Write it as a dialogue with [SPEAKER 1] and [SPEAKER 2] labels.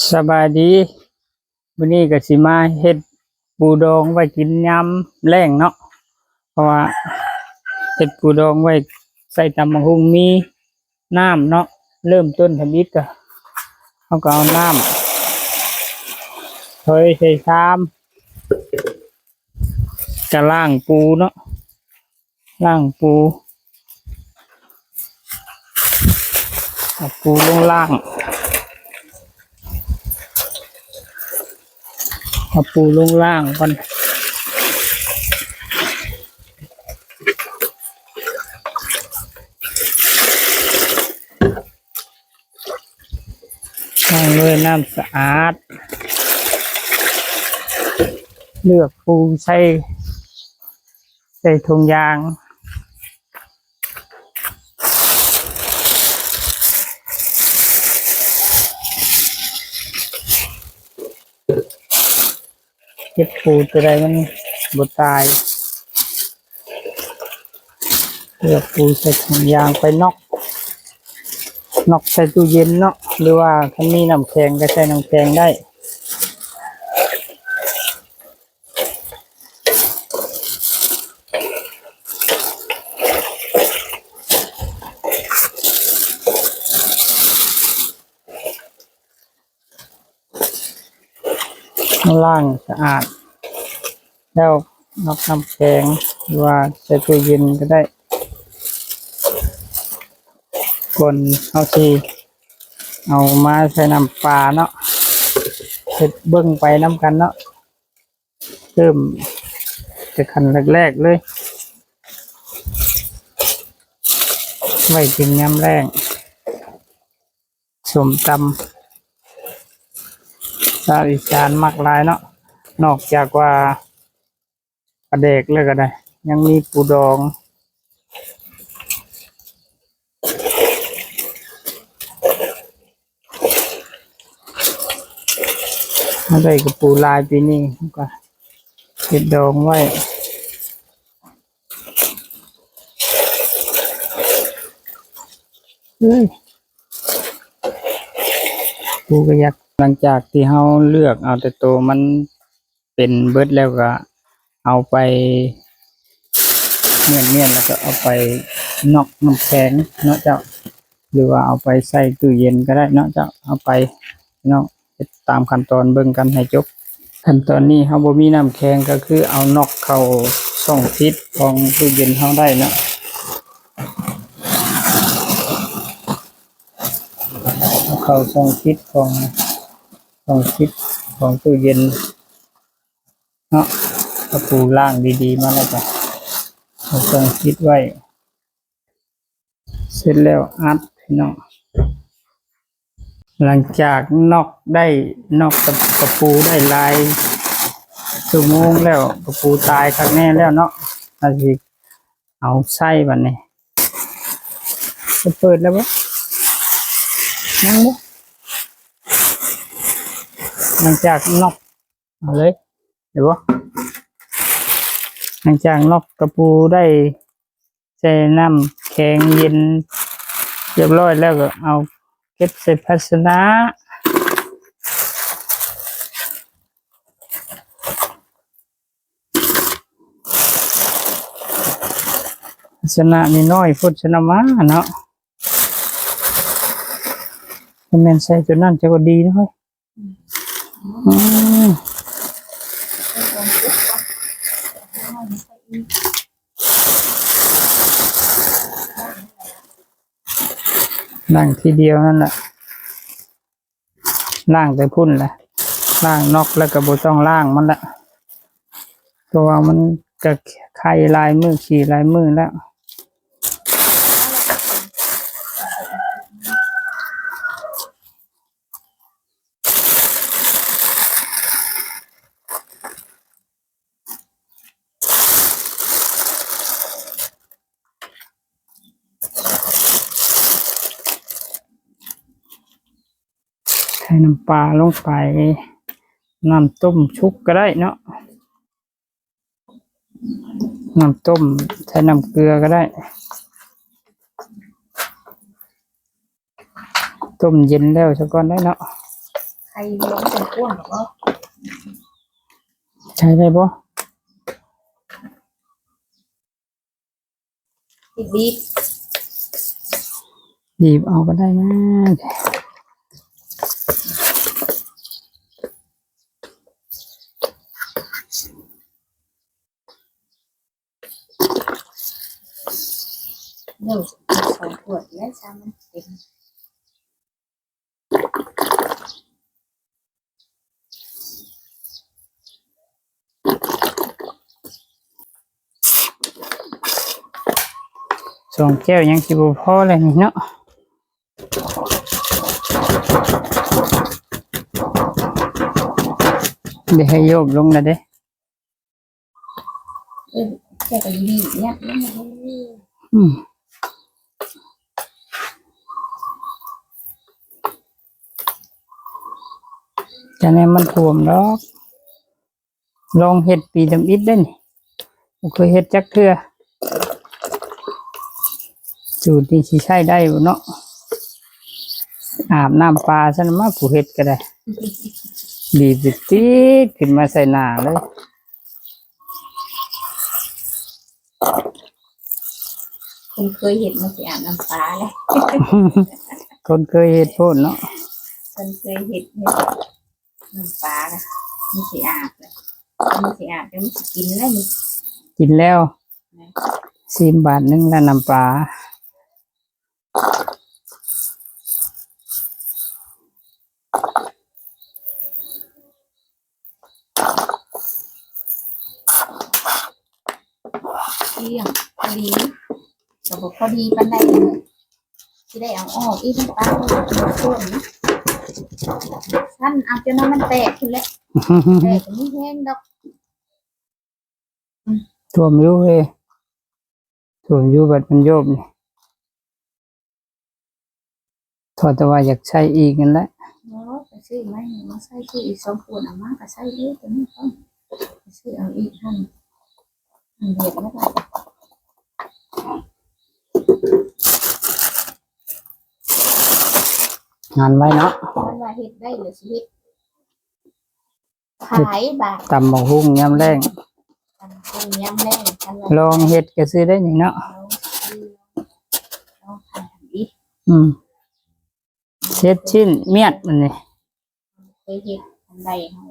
[SPEAKER 1] สบายดีวันนี้ก็สิมาเฮ็ดปูดองไว้กินยามแล้งเนาะเพราะว่าเฮ็ดปูดองไว้ใส่ตำบักหุ่งมีน้ำเนาะเริ่มต้นทำอิฐก็เขาก็เอาน้ำเทใส่ชามจะล้างปูเนาะล้างปูเอาปูลงล่างเอาปูลงล่างก่อนล้างด้วยน้ำสะอาดเลือกปูใส่ถุงยางเก็บปูตัวใดมันบ่ตายเลือกปูใส่ถุงยางไปนอกใส่ตู้เย็นเนาะหรือว่าถ้ามีน้ำแข็งก็ใส่น้ำแข็งได้ล้างสะอาดแล้วนอกน้ำแข็งหรือว่าใส่ตู้เย็นก็ได้คนเอาทีเอามาใส่น้ำปลาเนาะเฮ็ดเบิ่งไปน้ำกันเนาะเริ่มจะขั้นแรกๆเลยไว้กินยามแล้งส้มตำชาวอีสานมักหลายเนาะนอกจากว่าปลาแดกแล้วก็ได้ยังมีปูดองมาได้กับปูลายปีนี้ก็เก็บดองไว้ปูก็อยากหลังจากที่เราเลือกเอาแต่ตัวมันเป็นเบิดแล้วก็เอาไปเมียนแล้วก็เอาไปนอกน้ำแข็งเนาะเจ้าหรือว่าเอาไปใส่ตู้เย็นก็ได้เนาะเจ้าเอาไปเนาะตามขั้นตอนเบิ่งกันให้จบขั้นตอนนี้เราบ่มีน้ำแข็งก็คือเอานอกเข้าช่องฟิตของตู้เย็นเราได้เนาะเอาเข้าช่องฟิตของตู้เย็นเนาะเอาปูล่างดีๆมาแล้วก็เอาช่องฟิตไว้เสร็จแล้วอัดพี่น้องหลังจากนอกกระปูได้ลายชั่วโมงแล้วกระปูตายครั้งแน่แล้วเนาะอาจจะเอาไส้บัดนี้จะเปิดแล้วปะนั่งเลยหลังจากนอกเอาเลยเดี๋ยวหลังจากนอกกระปูได้ใส่น้ำแข็งเย็นเรียบร้อยแล้วก็เอาเก็บใส่ภาชนะภาชนะนี่น้อยพุทธนามาเนาะถ้าแม่นใส่จนนั่นจะก็ดีนะเฮ้ยล้างทีเดียวนั่นแหละล้างแต่พุ่นแหละล้างนอกแล้วก็บ่ต้องล้างมันละตัวมันก็ไข่ลายมือขี่ลายมือแล้วใส่น้ำปลาลงไปน้ำต้มชุกก็ได้เนาะน้ำต้มใช้น้ำเกลือก็ได้ต้มเย็นแล้วซะก่อนได้เนาะ
[SPEAKER 2] รเลี้ยงเป็นก้วนหรอกว่า
[SPEAKER 1] ใช้ได้บ่
[SPEAKER 2] ติดบีบ
[SPEAKER 1] บีบเอาก็ได้นะ
[SPEAKER 2] เดี๋ยวสองขวดแล้วซ้ำมันเต็ม
[SPEAKER 1] สองแก้วยังสิบ่พอเลยนี่เนาะเดี๋ยวให้โยกลงนะเด้
[SPEAKER 2] แค่ก็ดีเนี่ยนั่นเอง
[SPEAKER 1] อืมจะแน่มันท่วมดอกลองเฮ็ดปีทำอิฐได้นี่บ่เคยเฮ็ดจักเทื่อสูตรนี้สิใช้ได้บ่เนาะอาบน้ำปลาซะนะมาผู้เฮ็ดก็ได้บีบติดขึ้นมาใส่หน้าเลย
[SPEAKER 2] คนเคยเห็นมันสิอาบน้ำปลาเลย
[SPEAKER 1] คนเคยเฮ็ดโพดเนาะ
[SPEAKER 2] คนเคยเห็นน้ำปลาเลยมันสิอาบเลยมันสิอาบแล้วมันสิกินแล้วนี่
[SPEAKER 1] กินแล้ว10 บาทนึงแล้วน้ำปลา
[SPEAKER 2] เที่ยงพอดีแต่บอกพอดีปันได้เลยที่ได้เอาออกอีกน้ำปลาเลยส่วนนะท่านเอาจนน้ำมันแตกขึ้นแล้วแตกไม่แห้งดอก
[SPEAKER 1] ท่วมอยู่เฮ้ยท่วมอยู่บัดมันโยบนี่ทอดแต่ว่าอยากใช้อีกนั่นแหละ
[SPEAKER 2] เนาะไปซื้อไหมมาใส่ซื้ออีก2 ขวดเอามาก็ใส่เลยตัวนี้ต้องไปซื้อเอาอีกท่านเห็ดแล้วก็
[SPEAKER 1] งานไว้เนาะ
[SPEAKER 2] มันว่าเห็ดได้หรือสิเห็ดขายบาท
[SPEAKER 1] ตำบักหุ่งยามแรง
[SPEAKER 2] กันคงยังแม่กันว่า
[SPEAKER 1] ลองเฮ็ดก็ซื้อได้นี่เนาะ
[SPEAKER 2] เราขายอีก
[SPEAKER 1] เฮ็ดชิ้นเมียดมันนี่
[SPEAKER 2] เคยเห็ดทำใดเขา